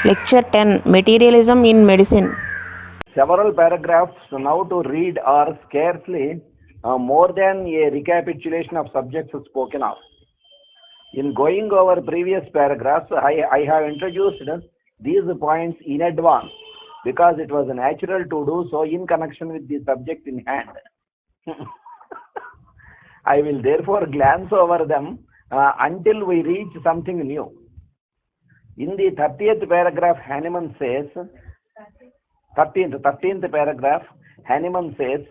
Lecture 10 Materialism in Medicine. Several paragraphs now to read are scarcely more than a recapitulation of subjects spoken of. In going over previous paragraphs, I have introduced these points in advance because it was natural to do so in connection with the subject in hand. I will therefore glance over them until we reach something new. In the 30th paragraph, Hahnemann says, 13th paragraph, Hahnemann says,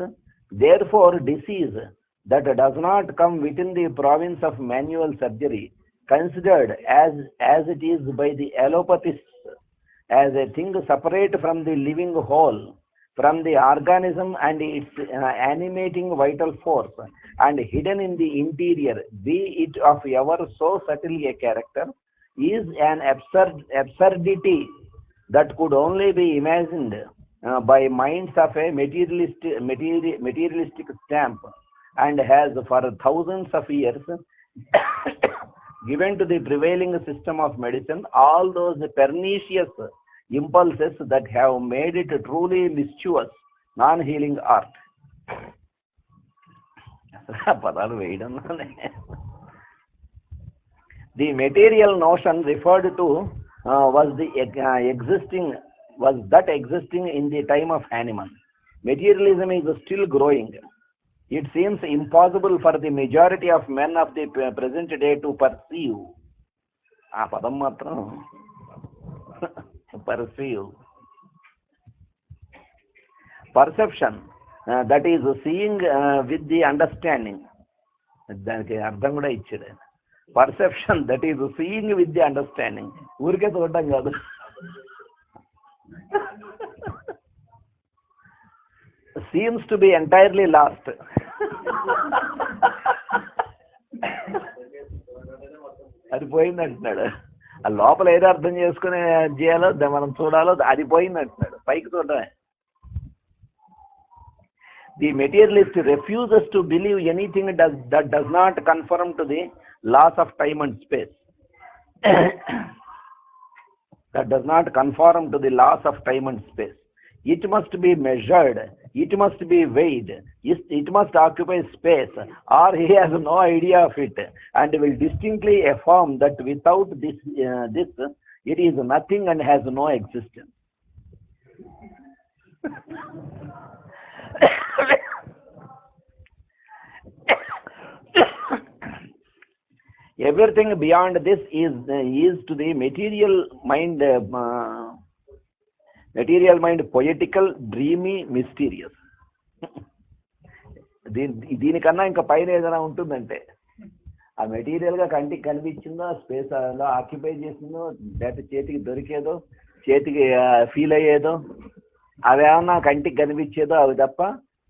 therefore disease that does not come within the province of manual surgery, considered as it is by the allopathists as a thing separate from the living whole, from the organism and its animating vital force, and hidden in the interior, be it of ever so subtle a character, is an absurdity that could only be imagined by minds of a materialistic stamp, and has for thousands of years given to the prevailing system of medicine all those pernicious impulses that have made it truly mischievous, non-healing art. The material notion referred to was that existing in the time of Hahnemann. Materialism is still growing. It seems impossible for the majority of men of the present day to perceive. Perception, that is seeing with the understanding. Perception, that is seeing with the understanding. Seems to be entirely lost. అది పోయిందంటున్నాడు. ఆ లోపల ఏదో అర్థం చేసుకుని చేయాలో మనం చూడాలో అది పోయిందంటున్నాడు. పైకి చూడటమే. The materialist refuses to believe anything that does not conform to the laws of time and space. That does not conform to the laws of time and space. It must be measured, it must be weighed, it must occupy space, or he has no idea of it, and will distinctly affirm that without this it is nothing and has no existence. Everything beyond this is to the material mind poetical, dreamy, mysterious. దీనికన్నా ఇంకా పైన ఏదైనా ఉంటుందంటే ఆ మెటీరియల్గా కంటికి కనిపించిందో, space లో occupy చేసిందో, లేకపోతే చేతికి దొరికేదో, చేతికి ఫీల్ అయ్యేదో, అవేమన్నా కంటికి కనిపించేదో అవి తప్ప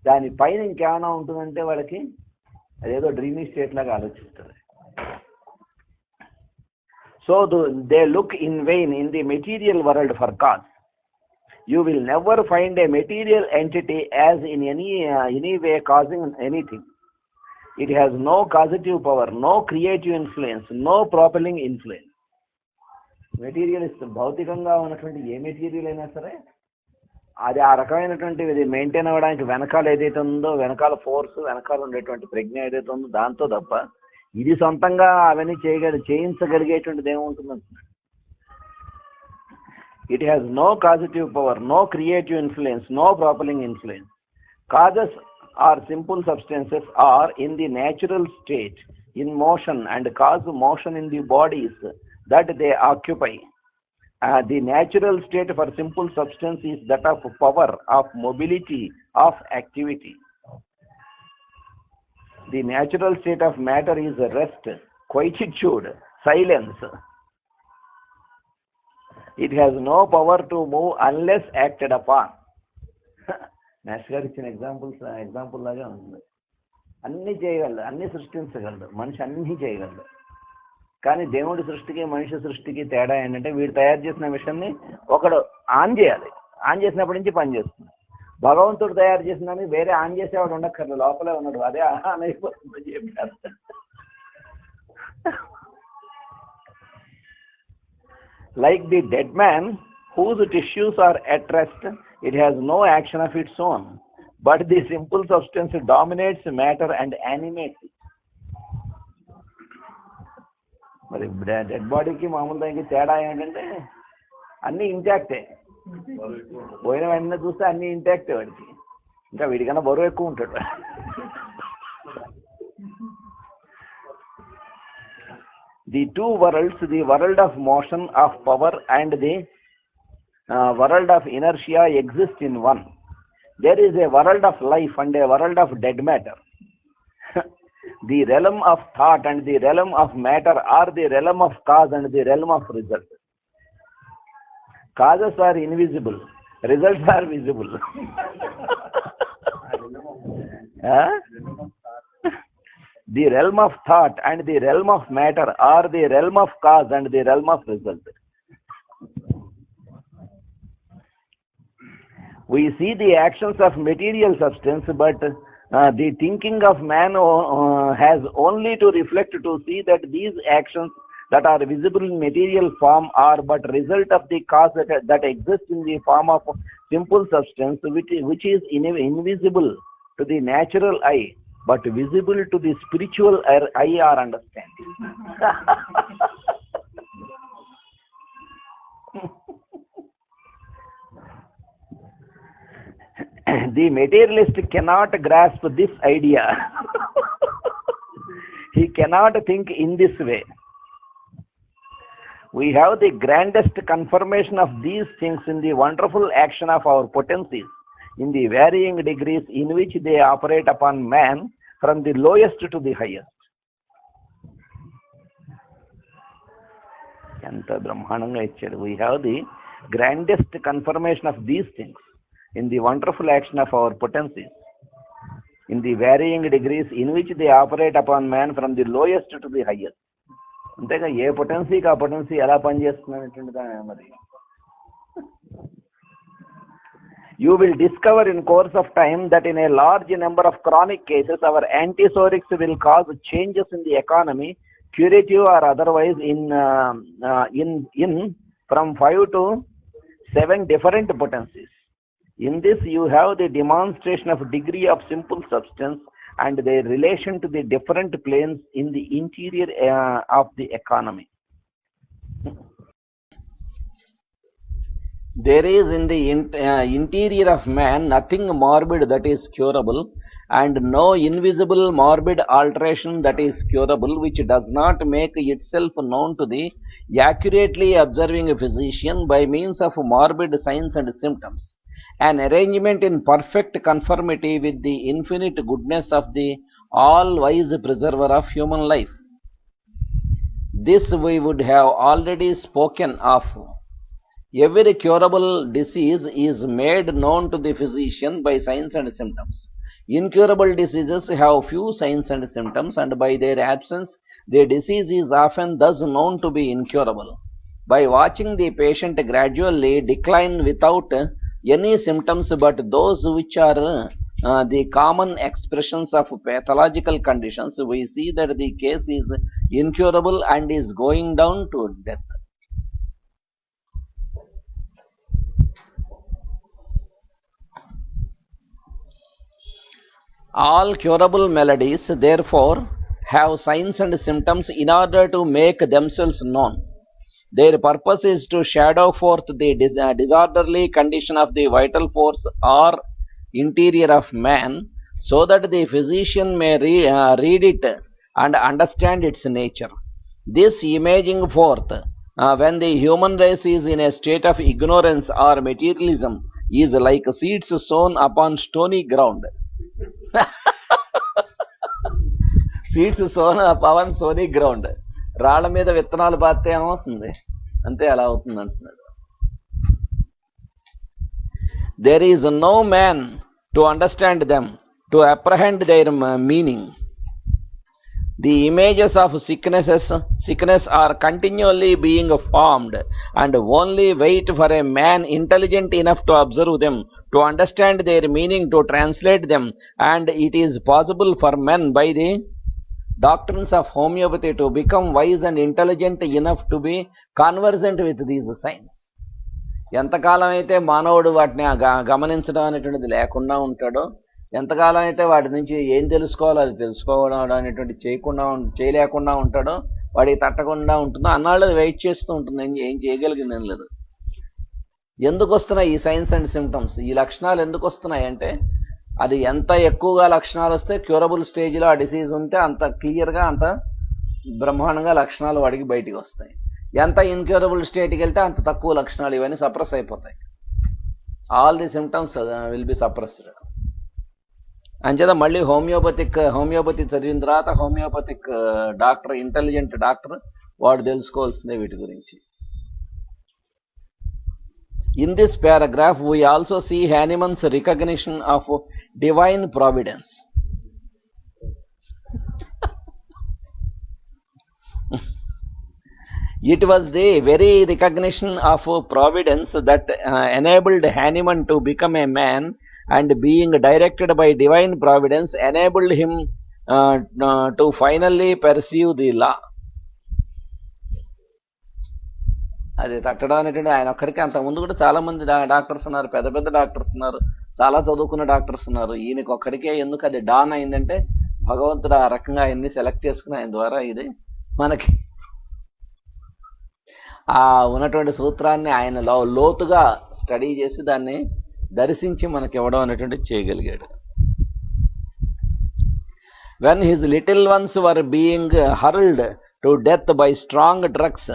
దాని పైన ఇంకేమైనా ఉంటుందంటే వాళ్ళకి అదేదో డ్రీమీ స్టేట్ లాగా ఆలోచిస్తారు. So they look in vain in the material world for cause. You will never find a material entity as in any way causing anything. It has no causative power, no creative influence, no propelling influence. Materialist భౌతికంగా ఉన్నటువంటి ఏ material అయినా సరే అది ఆ రకమైనటువంటిది maintain అవ్వడానికి వెనకాల ఏదైతే ఉందో, వెనకాల ఫోర్స్, వెనకాల ఉండేటువంటి ప్రజ్ఞ ఏదైతే ఉందో దాంతో తప్ప ఇది సొంతంగా అవన్నీ చేయించగలిగేటువంటిది ఏముంటుందంటున్నాడు. It has no causative power, no creative influence, no propelling influence. Causes or simple substances are in the natural state, in motion, and cause motion in the bodies that they occupy. The natural state for simple substance is that of power, of mobility, of activity. The natural state of matter is rest, quietude, silence. It has no power to move unless acted upon. Master గారు ఇచ్చిన example లాగా ఉంది. అన్నీ చేయగలడు, అన్నీ సృష్టించగలడు, మనిషి అన్నీ చేయగలడు. కానీ దేవుడి సృష్టికి మనిషి సృష్టికి తేడా ఏంటంటే వీడు తయారు చేసిన మిషన్ని ఒకడు ఆన్ చేయాలి, ఆన్ చేసినప్పటి నుంచి పని చేస్తుంది. భగవంతుడు తయారు చేసిందని వేరే ఆన్ చేసేవాడు ఉండక్కర్లేదు, లోపలే ఉన్నాడు, అదే ఆన్ అయిపోతుందని చెప్పారు. Like the dead man whose tissues are at rest, it has no action of its own, but the simple substance dominates matter and animates it. మరి డెడ్ బాడీకి మామూలు దానికి తేడా ఏంటంటే అన్నీ ఇంటాక్టే. పోయిన వెంటనే చూస్తే అన్నీ ఇంటాక్టే వాడికి, ఇంకా వీడికన్నా బరువు ఎక్కువ ఉంటాడు. The two worlds, the world of motion, of power, and the world of inertia exist in one. There is a world of life and a world of dead matter. The realm of thought and the realm of matter are the realm of cause and the realm of result. Causes are invisible, results are visible. The realm of thought and the realm of matter are the realm of cause and the realm of result. We see the actions of material substance, but the thinking of man has only to reflect to see that these actions that are visible in material form are but result of the cause that exists in the form of simple substance, which is invisible to the natural eye, but visible to the spiritual eye or understanding. The materialist cannot grasp this idea. He cannot think in this way. We have the grandest confirmation of these things in the wonderful action of our potencies, in the varying degrees in which they operate upon man, from the lowest to the highest. Anta brahmananga ichchadu. We have the grandest confirmation of these things in the wonderful action of our potencies, in the varying degrees in which they operate upon man, from the lowest to the highest. అంతేగా ఏ పొటెన్సీకి ఆ potency ఎలా పనిచేస్తున్నటువంటిదా మరి. You will discover in course of time that in a large number of chronic cases, our antipsychotics will cause changes in the economy, curative or otherwise, in from 5 to 7 different potencies. In this, you have the demonstration of degree of simple substance and their relation to the different planes in the interior of the economy. There is in the interior of man nothing morbid that is curable, and no invisible morbid alteration that is curable, which does not make itself known to the accurately observing physician by means of morbid signs and symptoms. An arrangement in perfect conformity with the infinite goodness of the all-wise preserver of human life. This we would have already spoken of. Every curable disease is made known to the physician by signs and symptoms. Incurable diseases have few signs and symptoms, and by their absence, the disease is often thus known to be incurable. By watching the patient gradually decline without any symptoms but those which are the common expressions of pathological conditions, we see that the case is incurable and is going down to death. All curable maladies, therefore, have signs and symptoms in order to make themselves known. Their purpose is to shadow forth the disorderly condition of the vital force or interior of man, so that the physician may read it and understand its nature. This imaging forth, when the human race is in a state of ignorance or materialism, is like seeds sown upon stony ground. Seeds sown upon stony ground. రాళ్ల మీద విత్తనాలు పాతే ఏమవుతుంది, అంతే అలా అవుతుంది అంటున్నాడు. There is no man to understand them, to apprehend their meaning. The images of sickness are continually being formed, and only wait for a man intelligent enough to observe them, to understand their meaning, to translate them, and it is possible for men by the doctrines of homeopathy to become wise and intelligent enough to be conversant with these signs. ఎంతకాలం అయితే మానవుడు వాటిని గమనించడం అనేటువంటిది లేకుండా ఉంటాడో, ఎంతకాలం అయితే వాటి నుంచి ఏం తెలుసుకోవాలో అది తెలుసుకోవడం అనేటువంటి చేయలేకుండా ఉంటాడో, వాడికి తట్టకుండా ఉంటుందో అన్నాళ్ళు వెయిట్ చేస్తూ ఉంటుంది. ఏం చేయగలిగిందేం లేదు. ఎందుకు వస్తున్నాయి ఈ సైన్స్ అండ్ సిమ్టమ్స్? ఈ లక్షణాలు ఎందుకు వస్తున్నాయి అంటే, అది ఎంత ఎక్కువగా లక్షణాలు వస్తే క్యూరబుల్ స్టేజ్లో ఆ డిసీజ్ ఉంటే అంత క్లియర్గా అంత బ్రహ్మాండంగా లక్షణాలు వాడికి బయటికి వస్తాయి. ఎంత ఇన్క్యూరబుల్ స్టేట్కి వెళ్తే అంత తక్కువ లక్షణాలు ఇవన్నీ సప్రెస్ అయిపోతాయి. All the symptoms will be suppressed. అంచేత మళ్ళీ హోమియోపతి చదివిన తర్వాత హోమియోపతిక్ డాక్టర్, ఇంటెలిజెంట్ డాక్టర్, వాడు తెలుసుకోవాల్సిందే వీటి గురించి. In this paragraph, we also see Hahnemann's recognition of divine providence. It was the very recognition of providence that enabled Hahnemann to become a man, and being directed by divine providence enabled him to finally pursue the law. అది తట్టడం అనేటువంటి ఆయన ఒక్కడికి, అంతకుముందు కూడా చాలా మంది doctors ఉన్నారు, పెద్ద పెద్ద డాక్టర్స్ ఉన్నారు, చాలా చదువుకున్న డాక్టర్స్ ఉన్నారు. ఈయనకి ఒక్కడికే ఎందుకు అది డాన్ అయిందంటే, భగవంతుడు ఆ రకంగా ఆయన్ని సెలెక్ట్ చేసుకుని ఆయన ద్వారా ఇది మనకి ఆ ఉన్నటువంటి సూత్రాన్ని ఆయన లోతుగా స్టడీ చేసి దాన్ని దర్శించి మనకి ఇవ్వడం అనేటువంటి చేయగలిగాడు. When his little ones were being hurled to death by strong drugs,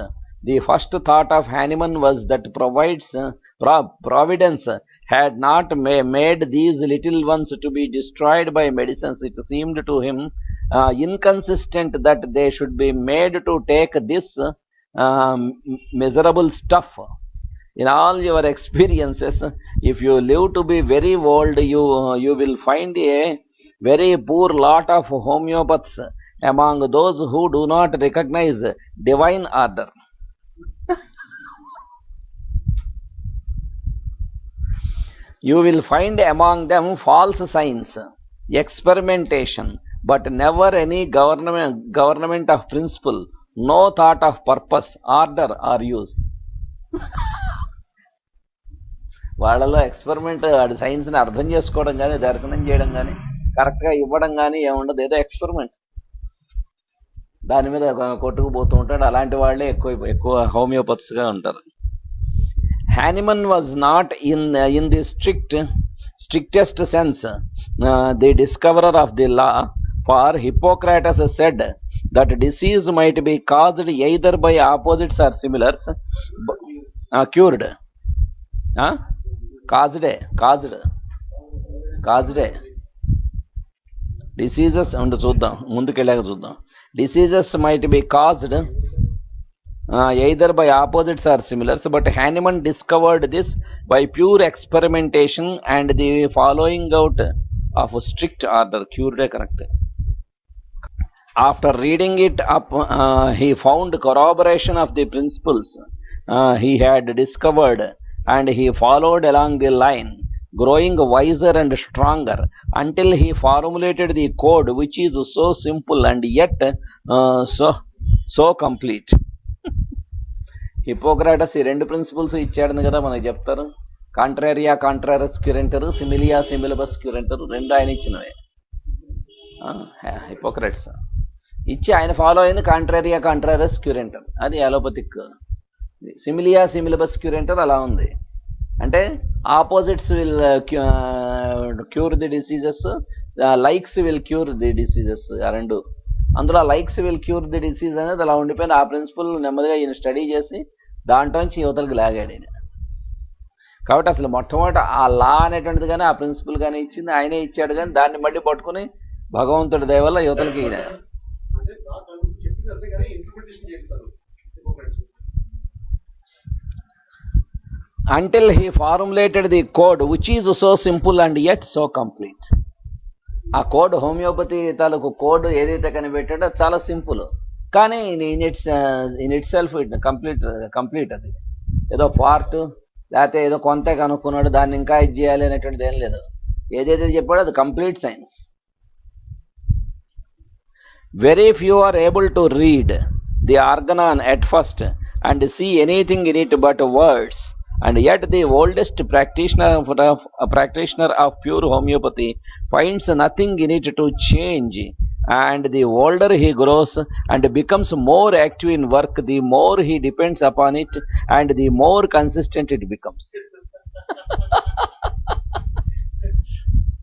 the first thought of Hahnemann was that Providence had not made these little ones to be destroyed by medicines. It seemed to him inconsistent that they should be made to take this miserable stuff. In all your experiences, if you live to be very old, you will find a very poor lot of homeopaths among those who do not recognize divine order. You will find among them false science, experimentation, but never any government of principle, no thought of purpose, order or use. వాళ్ళలో experiment, అది సైన్స్ని అర్థం చేసుకోవడం కానీ, దర్శనం చేయడం కానీ, కరెక్ట్గా ఇవ్వడం కానీ ఏముండదు. ఏదో ఎక్స్పెరిమెంట్, దాని మీద కొట్టుకుపోతూ ఉంటాడు. అలాంటి వాళ్ళే ఎక్కువ హోమియోపత్స్గా ఉంటారు. Hahnemann was not in the strictest sense the discoverer of the law, for Hippocrates said that disease might be caused either by opposites or similars, cured. Caused diseases undu chuddam, mundukellaga chuddam. Diseases might be caused either by opposites or similars, but Hahnemann discovered this by pure experimentation and the following out of strict order. Cured correct. After reading it up, he found corroboration of the principles he had discovered, and he followed along the line, growing wiser and stronger until he formulated the code which is so simple and yet so complete. హిపోక్రాటస్ ఈ రెండు principles ఇచ్చాడని కదా మనకి చెప్తారు. కాంట్రారియా కాంట్రారస్ క్యూరెంటరు, similia సిమిలబస్ క్యూరెంటరు, రెండు ఆయన ఇచ్చినవే. హిపోక్రాటస్ ఇచ్చి ఆయన ఫాలో అయింది కాంట్రారియా కాంట్రారస్ క్యూరెంటర్, అది అలోపతిక్. సిమిలియా సిమిలబస్ క్యూరెంటర్ అలా ఉంది. అంటే opposites will cure the diseases, likes will cure the diseases. ఆ రెండు, అందులో likes will cure the disease అనేది అలా ఉండిపోయింది. ఆ ప్రిన్సిపల్ నెమ్మదిగా ఈయన స్టడీ చేసి దాంట్లోంచి యువతలకు లాగాడు ఈయన. కాబట్టి అసలు మొట్టమొదటి ఆ లా అనేటువంటిది కానీ, ఆ ప్రిన్సిపల్ కానీ ఇచ్చింది ఆయనే ఇచ్చాడు. కానీ దాన్ని మళ్ళీ పట్టుకుని భగవంతుడి దయ వల్ల యువతలకి ఈయన until he formulated the code which is so simple and yet so complete. ఆ కోడ్, హోమియోపతి తాలూకు కోడ్ ఏదైతే కనిపెట్టాడో చాలా సింపుల్, కానీ ఇన్ ఇట్ సెల్ఫ్ కంప్లీట్. అది ఏదో పార్ట్ లేకపోతే ఏదో కొంత కనుక్కున్నాడు దాన్ని ఇంకా ఇది చేయాలి అనేటువంటిది ఏం లేదు. ఏదైతే చెప్పాడో అది complete science. Very few are able to read the Organon at first and see anything in it but words, and yet the oldest practitioner of pure homeopathy finds nothing in it to change. And the older he grows and becomes more active in work, the more he depends upon it and the more consistent it becomes.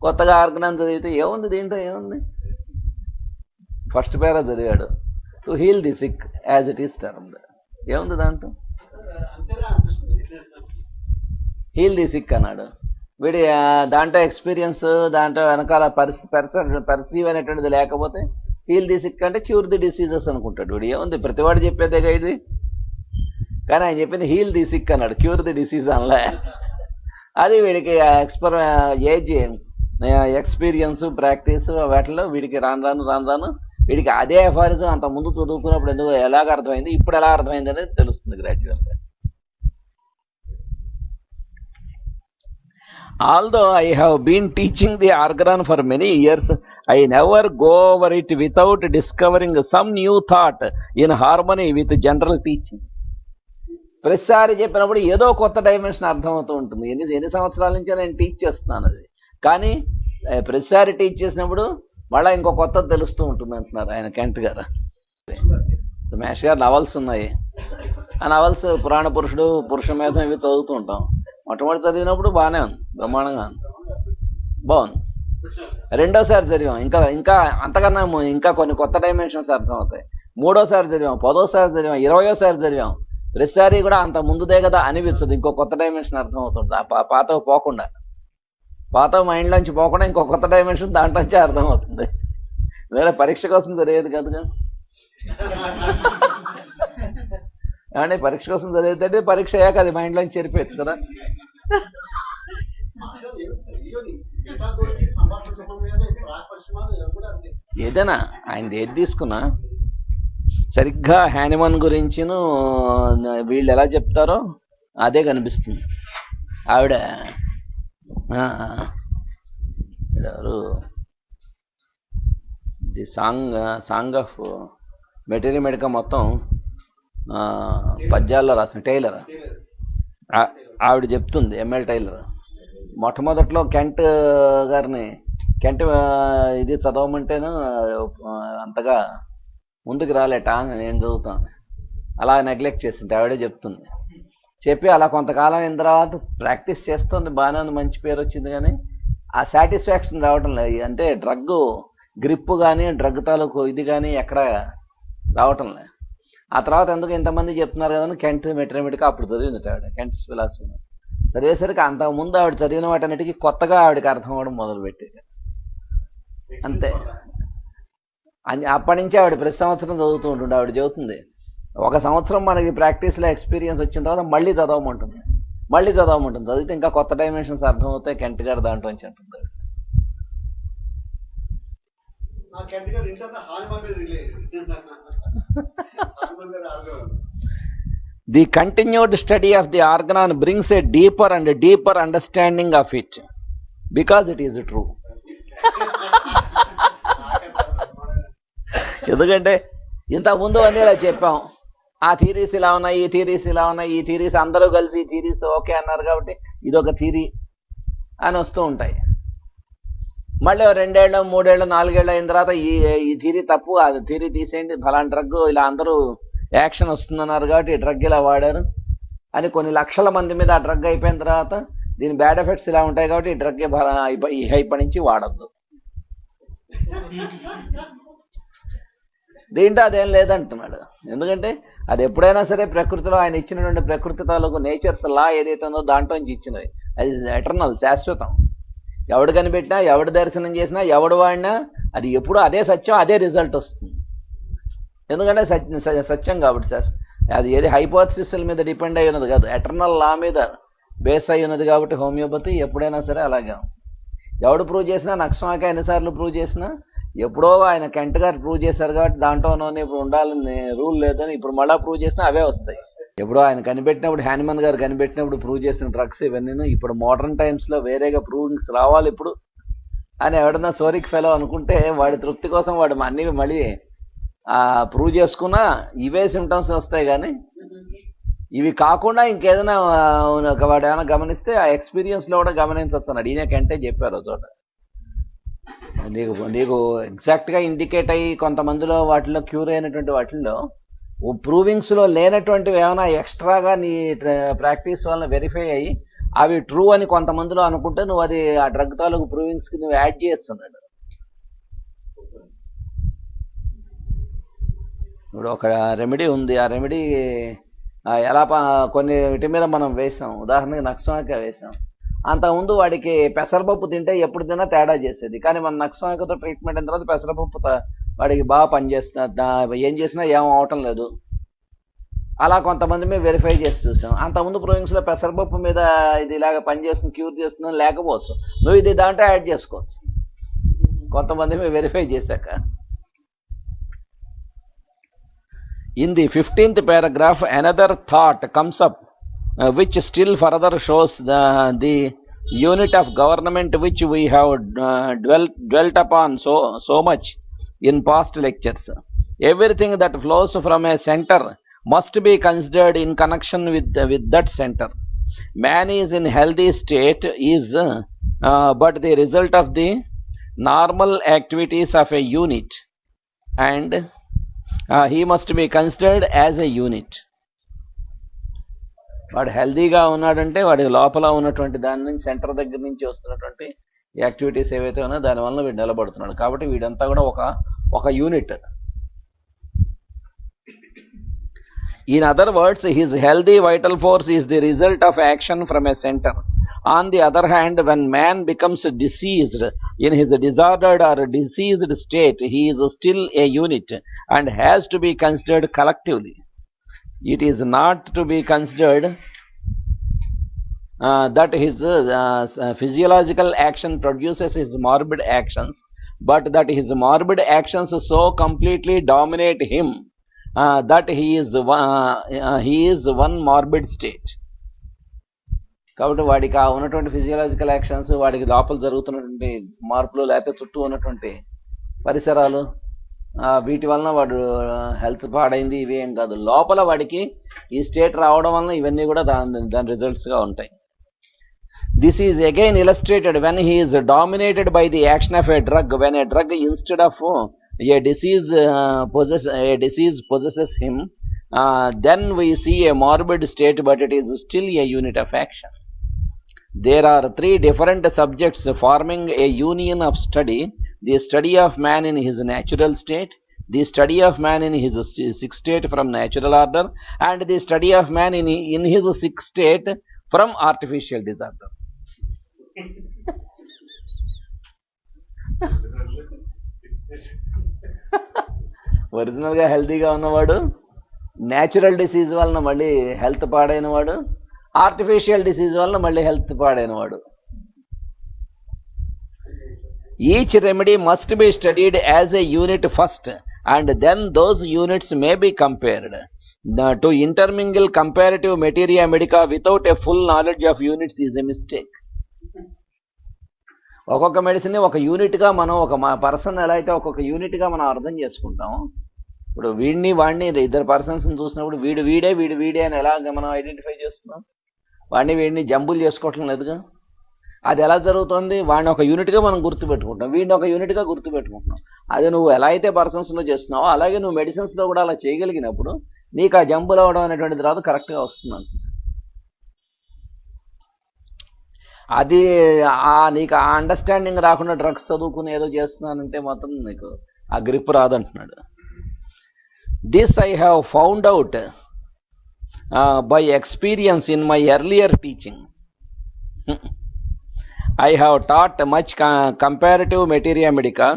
కొత్తగా ఆర్గనం చదివితే ఏముంది దీంట్లో ఏముంది? First para చదివాడు, to heal the sick as it is termed. ఏముంది దాంట్లో? Heal the sick అన్నాడు. వీడి దాంట్లో ఎక్స్పీరియన్స్, దాంట్లో వెనకాల పర్సీవ్ అనేటువంటిది లేకపోతే హీల్ ది సిక్ అంటే క్యూర్ ది డిసీజెస్ అనుకుంటాడు వీడు. ఏముంది, ప్రతివాడు చెప్పేదేగా ఇది. కానీ ఆయన చెప్పింది హీల్ ది సిక్ అన్నాడు, క్యూర్ ది డిసీజ్ అనలే. అది వీడికి ఏజ్, ఎక్స్పీరియన్స్, ప్రాక్టీస్ వాటిలో వీడికి రాను వీడికి అదే ఎఫారిజం అంత ముందు చదువుకున్నప్పుడు ఎందుకు ఎలాగ అర్థమైంది, ఇప్పుడు ఎలా అర్థమైంది అనేది తెలుస్తుంది గ్రాడ్యువల్గా. Although I have been teaching the organon for many years, I never go over it without discovering some new thought in harmony with general teaching. ప్రతిసారి చెప్పినప్పుడు ఏదో కొత్త డైమెన్షన్ అర్థమవుతూ ఉంటుంది. ఎన్ని సంవత్సరాల నుంచో నేను టీచ్ చేస్తున్నాను అది. కానీ ప్రతిసారి టీచ్ చేసినప్పుడు మళ్ళీ ఇంకో కొత్తది తెలుస్తూ ఉంటుంది అంటున్నారు ఆయన కెంట్ గారు. మేష్ గారు నవల్స్ ఉన్నాయి. ఆ నవల్స్ పురాణ పురుషుడు, పురుషమేధం ఇవి చదువుతూ ఉంటాం. మొట్టమొదటి చదివినప్పుడు బాగానే ఉంది, బ్రహ్మాండంగా ఉంది, బాగుంది. రెండోసారి చదివాం, ఇంకా అంతకన్నా ఇంకా కొన్ని కొత్త డైమెన్షన్స్ అర్థమవుతాయి. మూడోసారి చదివాం, 10వ చదివాం, 20వ చదివాం. ప్రతిసారి కూడా అంత ముందుదే కదా అనిపించదు, ఇంకో కొత్త డైమెన్షన్ అర్థమవుతుంది. పాతవి పోకుండా, పాత మైండ్లోంచి పోకుండా ఇంకో కొత్త డైమెన్షన్ దాంట్లోంచి అర్థమవుతుంది. వేరే పరీక్ష కోసం చదివేది కదుగా. అంటే పరీక్ష కోసం చదివితే పరీక్ష అయ్యాక అది మైండ్లోంచి చెరిపోవచ్చు కదా. ఏదైనా ఆయన ఏది తీసుకున్నా సరిగ్గా హ్యానిమన్ గురించిను వీళ్ళు ఎలా చెప్తారో అదే కనిపిస్తుంది. ఆవిడ ఎవరు, the song of material medica మొత్తం పద్యాల్లో రాసిన టైలర్, ఆవిడ చెప్తుంది, ఎంఎల్ టైలర్. మొట్టమొదట్లో కెంట్ గారిని ఇది చదవమంటేను అంతగా ముందుకు రాలేట, నేను చదువుతాను అలా నెగ్లెక్ట్ చేసింటే ఆవిడే చెప్తుంది. చెప్పి అలా కొంతకాలం అయిన తర్వాత ప్రాక్టీస్ చేస్తుంది, బాగానే ఉంది, మంచి పేరు వచ్చింది. కానీ ఆ సాటిస్ఫాక్షన్ రావటం లేదు. అంటే డ్రగ్ గ్రిప్ కానీ డ్రగ్ తాలూకు ఇది కానీ ఎక్కడ రావటం లేదు. ఆ తర్వాత ఎందుకు ఇంతమంది చెప్తున్నారు కదా కెంట్ మెట్రమెటిక్ అప్పుడు చదివింది ఆవిడ, కెంట్స్ ఫిలాసఫీ చదివేసరికి అంతకుముందు ఆవిడ చదివిన వాటన్నిటికీ కొత్తగా ఆవిడకి అర్థం అవ్వడం మొదలుపెట్టేది. అంతే. అప్పటి నుంచి ఆవిడ ప్రతి సంవత్సరం చదువుతూ ఉంటుండే. ఆవిడ చదువుతుంది, 1 సంవత్సరం మనకి ప్రాక్టీస్లో ఎక్స్పీరియన్స్ వచ్చిన తర్వాత మళ్ళీ చదవమంటుంది. చదివితే ఇంకా కొత్త డైమెన్షన్స్ అర్థమవుతాయి కెంట్ గారు దాంట్లో నుంచి అంటుంది. The continued study of the organon brings a deeper and deeper understanding of it because it is true. ఎందుకంటే ఇంతకుముందు అన్నీ ఇలా చెప్పాం, ఆ థీరీస్ ఇలా ఉన్నాయి, ఈ థీరీస్ ఇలా ఉన్నాయి, ఈ థీరీస్ అందరూ కలిసి ఈ థీరీస్ ఓకే అన్నారు కాబట్టి ఇదొక థీరీ అని వస్తూ ఉంటాయి. మళ్ళీ 2 ఏళ్ళు 3 ఏళ్ళు 4 ఏళ్ళు అయిన తర్వాత ఈ థీరీ తప్పు, అది థీరీ తీసేయండి, ఫలానా డ్రగ్ ఇలా అందరూ యాక్షన్ వస్తుందన్నారు కాబట్టి ఈ డ్రగ్ ఇలా వాడారు అని కొన్ని లక్షల మంది మీద ఆ డ్రగ్ అయిపోయిన తర్వాత దీని బ్యాడ్ ఎఫెక్ట్స్ ఇలా ఉంటాయి కాబట్టి ఈ డ్రగ్ ఇప్పటి నుంచి వాడద్దు. దీంట్లో అదేం లేదంటున్నాడు. ఎందుకంటే అది ఎప్పుడైనా సరే ప్రకృతిలో ఆయన ఇచ్చినటువంటి ప్రకృతి తాలూకు నేచర్స్ లా ఏదైతే ఉందో దాంట్లోంచి ఇచ్చినవి, అది ఎటర్నల్, శాశ్వతం. ఎవడు కనిపెట్టినా, ఎవడు దర్శనం చేసినా, ఎవడు వాడినా అది ఎప్పుడు అదే సత్యం, అదే రిజల్ట్ వస్తుంది. ఎందుకంటే సత్యం కాబట్టి అది ఏది హైపోథసిస్ల మీద డిపెండ్ అయి ఉన్నది కాదు, ఎటర్నల్ లా మీద బేస్ అయి ఉన్నది కాబట్టి హోమియోపతి ఎప్పుడైనా సరే అలాగే. ఎవడు ప్రూవ్ చేసినా, నక్సమాక ఎన్నిసార్లు ప్రూవ్ చేసినా ఎప్పుడో ఆయన కెంట్ గారు ప్రూవ్ చేశారు కాబట్టి దాంట్లోనే ఇప్పుడు ఉండాలని రూల్ లేదని ఇప్పుడు మళ్ళీ ప్రూవ్ చేసినా అవే వస్తాయి. ఎప్పుడో ఆయన కనిపెట్టినప్పుడు, హ్యానిమన్ గారు కనిపెట్టినప్పుడు ప్రూవ్ చేసిన డ్రగ్స్ ఇవన్నీ ఇప్పుడు మోడర్న్ టైమ్స్లో వేరేగా ప్రూవింగ్స్ రావాలి ఇప్పుడు అని ఎవడన్నా సోరిక్ ఫెలో అనుకుంటే వాడి తృప్తి కోసం వాడు అన్నీ మళ్ళీ ప్రూవ్ చేసుకున్నా ఇవే సిమ్టమ్స్ వస్తాయి. కానీ ఇవి కాకుండా ఇంకేదైనా వాడు ఏమైనా గమనిస్తే ఆ ఎక్స్పీరియన్స్లో కూడా గమనించవచ్చు అన్నాడు. ఈయన కంటే చెప్పారు చోట. నీకు ఎగ్జాక్ట్గా ఇండికేట్ అయ్యి కొంతమందిలో వాటిలో క్యూర్ అయినటువంటి వాటిల్లో ప్రూవింగ్స్లో లేనటువంటివి ఏమైనా ఎక్స్ట్రాగా నీ ప్రాక్టీస్ వల్ల వెరిఫై అయ్యి అవి ట్రూ అని కొంతమందిలో అనుకుంటే నువ్వు అది ఆ డ్రగ్ తాలూకు ప్రూవింగ్స్కి నువ్వు యాడ్ చేయొస్తున్నాడు. ఇప్పుడు ఒక రెమెడీ ఉంది, ఆ రెమెడీ ఎలా కొన్ని వీటి మీద మనం వేసాం. ఉదాహరణకి నక్సమాక వేసాం. అంతకుముందు వాడికి పెసరపప్పు తింటే ఎప్పుడు తిన్నా తేడా చేసేది. కానీ మన నక్సమాకతో ట్రీట్మెంట్ అయిన తర్వాత పెసరపప్పు వాడికి బాగా పనిచేస్తున్నా, ఏం చేసినా ఏం అవటం లేదు. అలా కొంతమంది మేము వెరిఫై చేసి చూసాం. అంతకుముందు ప్రొవింగ్స్లో పెసరపప్పు మీద ఇది ఇలాగ పనిచేస్తుంది, క్యూర్ చేస్తుందని లేకపోవచ్చు. నువ్వు ఇది దాంట్లో యాడ్ చేసుకోవచ్చు కొంతమంది మేము వెరిఫై చేశాక. In the 15th paragraph, another thought comes up, which still further shows the unit of government which we have dwelt upon so much in past lectures. Everything that flows from a center must be considered in connection with that center. Man is in healthy state but the result of the normal activities of a unit, and he must be considered as a unit. వాడు హెల్దీగా ఉన్నాడంటే వాడి లోపల ఉన్నటువంటి దాని నుంచి centre దగ్గర నుంచి వస్తున్నటువంటి యాక్టివిటీస్ ఏవైతే ఉన్నాయో దానివల్ల వీడు నిలబడుతున్నాడు. కాబట్టి వీడంతా కూడా ఒక unit. In other words, his healthy vital force is the result of action from a center. On the other hand, when man becomes diseased in his disordered or diseased state, he is still a unit and has to be considered collectively. It is not to be considered that his physiological action produces his morbid actions, but that his morbid actions so completely dominate him that he is one morbid state. కాబట్టి వాడికి ఆ ఉన్నటువంటి physiological actions, వాడికి లోపల జరుగుతున్నటువంటి మార్పులు, లేకపోతే చుట్టూ ఉన్నటువంటి పరిసరాలు, వీటి వలన వాడు హెల్త్ పాడైంది ఇవి ఏం కాదు. లోపల వాడికి ఈ స్టేట్ రావడం వలన ఇవన్నీ కూడా దాని రిజల్ట్స్గా ఉంటాయి. This is again illustrated when he is dominated by the action of A drug. When a drug instead of a disease possesses him, then we see a morbid state, but it is still a unit of action. There are three different subjects forming a union of study: the study of man in his natural state, the study of man in his sick state from natural order, and the study of man in his sick state from artificial disorder. ఒరిజినల్గా హెల్తీగా ఉన్నవాడు, natural disease వలన మళ్ళీ health పాడైనవాడు, artificial disease వలన మళ్ళీ health పాడైనవాడు. Each remedy must be studied as a unit first, and then those units may be compared. To intermingle comparative materia medica without a full knowledge of units is a mistake. ఒక్కొక్క మెడిసిన్ని ఒక యూనిట్గా మనం, ఒక person ఎలా అయితే ఒక్కొక్క యూనిట్గా మనం అర్థం చేసుకుంటాము. ఇప్పుడు వాడిని ఇద్దరు పర్సన్స్ని చూసినప్పుడు వీడే అని ఎలా మనం ఐడెంటిఫై చేస్తున్నాం? వీడిని జంబులు చేసుకోవటం లేదుగా. అది ఎలా జరుగుతుంది? వాడిని ఒక యూనిట్గా మనం గుర్తుపెట్టుకుంటాం, వీడిని ఒక యూనిట్గా గుర్తుపెట్టుకుంటున్నాం. అది నువ్వు ఎలా అయితే పర్సన్స్లో చేస్తున్నావో అలాగే నువ్వు మెడిసిన్స్లో కూడా అలా చేయగలిగినప్పుడు నీకు ఆ జంబులు అవ్వడం అనేటువంటిది రాదు, కరెక్ట్గా వస్తుంది. అది నీకు ఆ అండర్స్టాండింగ్ రాకుండా డ్రగ్స్ చదువుకుని ఏదో చేస్తున్నానంటే మాత్రం నీకు ఆ గ్రిప్ రాదంటున్నాడు. This I have found out by experience in my earlier teaching. I have taught much comparative materia medica,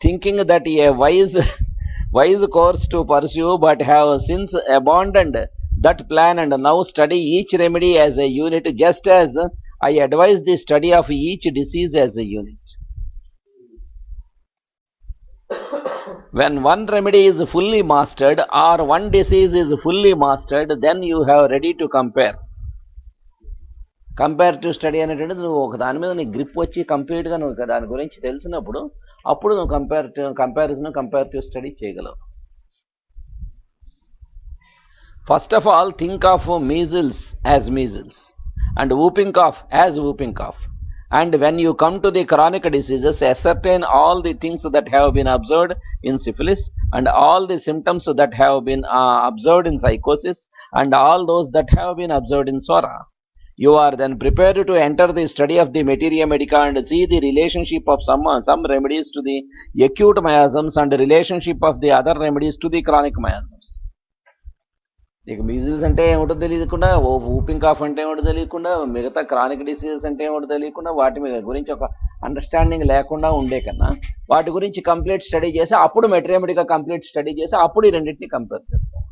thinking that a wise course to pursue, but have since abandoned that plan and now study each remedy as a unit, just as I advise the study of each disease as a unit. When one remedy is fully mastered or one disease is fully mastered, then you have ready to compare. Comparative study అనేటువంటిది నువ్వు ఒక దాని మీద నీ grip వచ్చి కంప్లీట్గా నువ్వు దాని గురించి తెలిసినప్పుడు అప్పుడు నువ్వు కంపారిటివ్ స్టడీ చేయగలవు. First of all, think of measles as measles and whooping cough as whooping cough. And when you come to the chronic diseases, ascertain all the things that have been observed in syphilis and all the symptoms that have been observed in psychosis and all those that have been observed in SORA. You are then prepared to enter the study of the materia medica and see the relationship of some remedies to the acute miasms and the relationship of the other remedies to the chronic miasms. ఇక measles అంటే ఏమిటో తెలియకుండా, whooping cough అంటే ఏమిటో తెలియకుండా, మిగతా chronic diseases అంటే ఏమిటో తెలియకుండా, వాటి మీద గురించి ఒక అండర్స్టాండింగ్ లేకుండా ఉండే కన్నా వాటి గురించి కంప్లీట్ స్టడీ చేసి అప్పుడు మెటీరియల్ కంప్లీట్ స్టడీ చేసి అప్పుడు ఈ రెండింటిని కంపేర్ చేసుకోవాలి.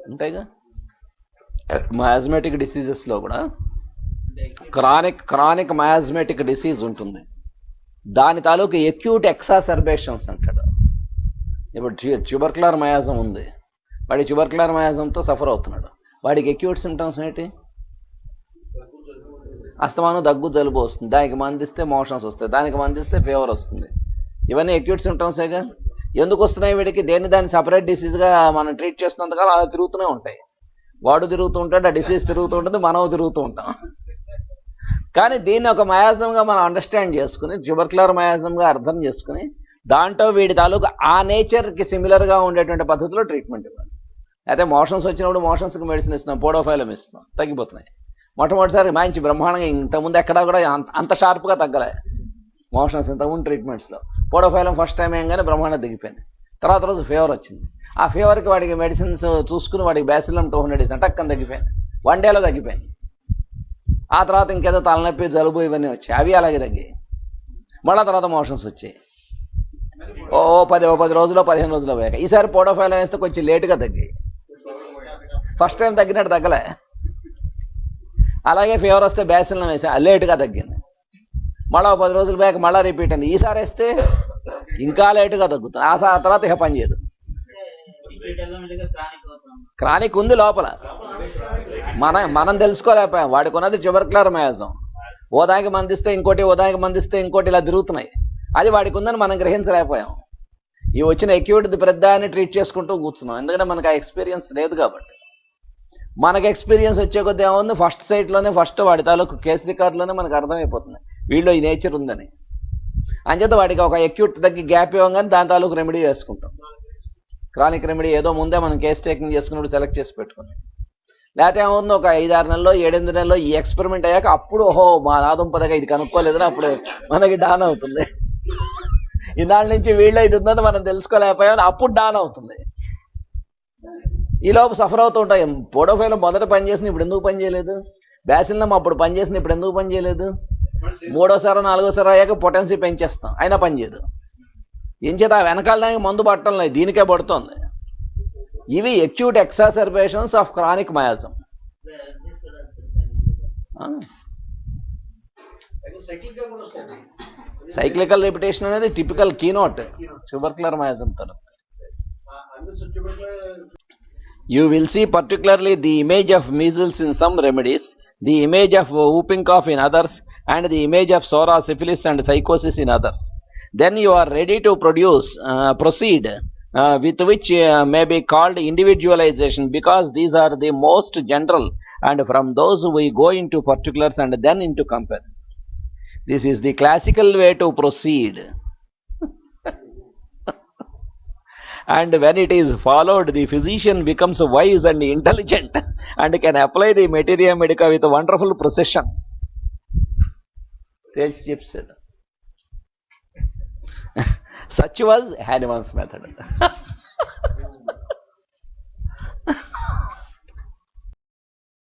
అంతేగా మయాజ్మేటిక్ డిసీజెస్లో కూడా క్రానిక్ మయాజ్మేటిక్ డిసీజ్ ఉంటుంది. దాని తాలూకు ఎక్యూట్ ఎక్సాసర్బేషన్స్ అంటాడు. ఇప్పుడు ట్యూబర్క్యులర్ మయాజం ఉంది, వాడి ట్యూబర్క్యులర్ మయాజంతో సఫర్ అవుతున్నాడు. వాడికి ఎక్యూట్ సిమ్టమ్స్ ఏంటి? అస్తమానం దగ్గు జలుబు వస్తుంది, దానికి మందిస్తే మోషన్స్ వస్తాయి, దానికి మందిస్తే ఫీవర్ వస్తుంది. ఇవన్నీ ఎక్యూట్ సిమ్టమ్సేగా. ఎందుకు వస్తున్నాయి వీడికి? దాన్ని సపరేట్ డిసీజ్గా మనం ట్రీట్ చేస్తున్నంతకాలం అలా తిరుగుతూనే ఉంటాయి. వాడు తిరుగుతూ ఉంటాడు, ఆ డిసీజ్ తిరుగుతూ ఉంటుంది, మనం తిరుగుతూ ఉంటాం. కానీ దీన్ని ఒక మయాజంగా మనం అండర్స్టాండ్ చేసుకుని, ట్యూబర్క్యులర్ మయాజంగా అర్థం చేసుకుని దాంట్లో వీడి తాలూకు ఆ నేచర్కి సిమిలర్గా ఉండేటువంటి పద్ధతిలో ట్రీట్మెంట్ ఇవ్వాలి. అయితే మోషన్స్ వచ్చినప్పుడు మోషన్స్కి మెడిసిన్ ఇస్తున్నాం, పోడోఫైలం ఇస్తున్నాం, తగ్గిపోతున్నాయి. మొట్టమొదటిసారి మంచి బ్రహ్మాండంగా ఇంతకుముందు ఎక్కడా కూడా అంత షార్ప్గా తగ్గలే మోషన్స్ ఇంతకుముందు ట్రీట్మెంట్స్లో. పోడోఫైలం ఫస్ట్ టైం ఏంగానే బ్రహ్మాండంగా తగ్గిపోయింది. తర్వాత రోజు ఫీవర్ వచ్చింది. ఆ ఫీవర్కి వాడికి మెడిసిన్స్ చూసుకుని వాడికి బ్యాసిలం 200 ఇస్తాం, టక్కని తగ్గిపోయింది, 1 డేలో తగ్గిపోయింది. ఆ తర్వాత ఇంకేదో తలనొప్పి జలుబు ఇవన్నీ వచ్చాయి, అవి అలాగే తగ్గాయి. మళ్ళీ తర్వాత మోషన్స్ వచ్చాయి. 10 రోజులు 15 రోజులు పోయాక ఈసారి పోడోఫైలం వేస్తే కొంచెం లేటుగా తగ్గాయి. ఫస్ట్ టైం తగ్గినట్టు తగ్గలే. అలాగే ఫీవర్ వస్తే బ్యాసిలం వేసా, లేటుగా తగ్గింది. మళ్ళీ 10 రోజులు పోయాక మళ్ళీ రిపీట్ అయింది. ఈసారి వేస్తే ఇంకా లేటుగా తగ్గుతుంది. ఆ తర్వాత ఇక పని చేయదు. క్రానిక్ ఉంది లోపల, మనం తెలుసుకోలేకపోయాం. వాడికి ఉన్నది ట్యూబర్క్యులర్ మయాజం. ఓదానికి మందిస్తే ఇంకోటి, ఓదానికి మందిస్తే ఇంకోటి, ఇలా తిరుగుతున్నాయి. అది వాడికి ఉందని మనం గ్రహించలేకపోయాం. ఈ వచ్చిన ఎక్యూట్ ప్రద్దాన్ని ట్రీట్ చేసుకుంటూ కూర్చున్నాం, ఎందుకంటే మనకు ఆ ఎక్స్పీరియన్స్ లేదు కాబట్టి. మనకు ఎక్స్పీరియన్స్ వచ్చే కొద్ది ఏముంది, ఫస్ట్ సైట్లోనే ఫస్ట్ వాడి తాలూకు కేసు రికార్డులోనే మనకు అర్థమైపోతుంది వీళ్ళు ఈ నేచర్ ఉందని. అంచేత వాడికి ఒక ఎక్యూట్ తగ్గి గ్యాప్ ఇవ్వగానే దాని తాలూకు రెమెడీ చేసుకుంటాం. క్రానిక్ రెమెడీ ఏదో ముందే మనం కేసు టేకింగ్ చేసుకున్నప్పుడు సెలెక్ట్ చేసి పెట్టుకుని, లేకపోతే ఏమవుతుంది, ఒక 5-6 నెలల్లో 7-8 నెలల్లో ఈ ఎక్స్పెరిమెంట్ అయ్యాక అప్పుడు మా నాదుంపదగా ఇది కనుక్కోలేదని అప్పుడు మనకి డాన్ అవుతుంది. ఇన్నాళ్ళ నుంచి వీళ్ళు ఇది ఉందని మనం తెలుసుకోలేకపోయామని అప్పుడు డాన్ అవుతుంది. ఈలోపు సఫర్ అవుతూ ఉంటాయి. పోడోఫైలం మొదట పనిచేసిన ఇప్పుడు ఎందుకు పని చేయలేదు? బ్యాసిలం అప్పుడు పనిచేసిన ఇప్పుడు ఎందుకు పని చేయలేదు? 3వ సారి 4వ సారి అయ్యాక పొటెన్సీ పెంచేస్తాం, అయినా పని చేయదు. ఏం చేత వెనకాలడానికి మందు పట్టడం లేదు, దీనికే పడుతుంది. ఇవి acute exacerbations of chronic miasm. Cyclical repetition అనేది టిపికల్ కీనోట్ ట్యూబర్క్యులర్ మయాజం తర్వాత. You will see particularly the image of measles in some remedies, the image of whooping cough in others, and the image of SORA, syphilis and psychosis in others. Then you are ready to proceed with which may be called individualization, because these are the most general, and from those we go into particulars and then into comparison. This is the classical way to proceed. And when it is followed, the physician becomes wise and intelligent and can apply the materia medica with wonderful precision. Such was Hahnemann's method.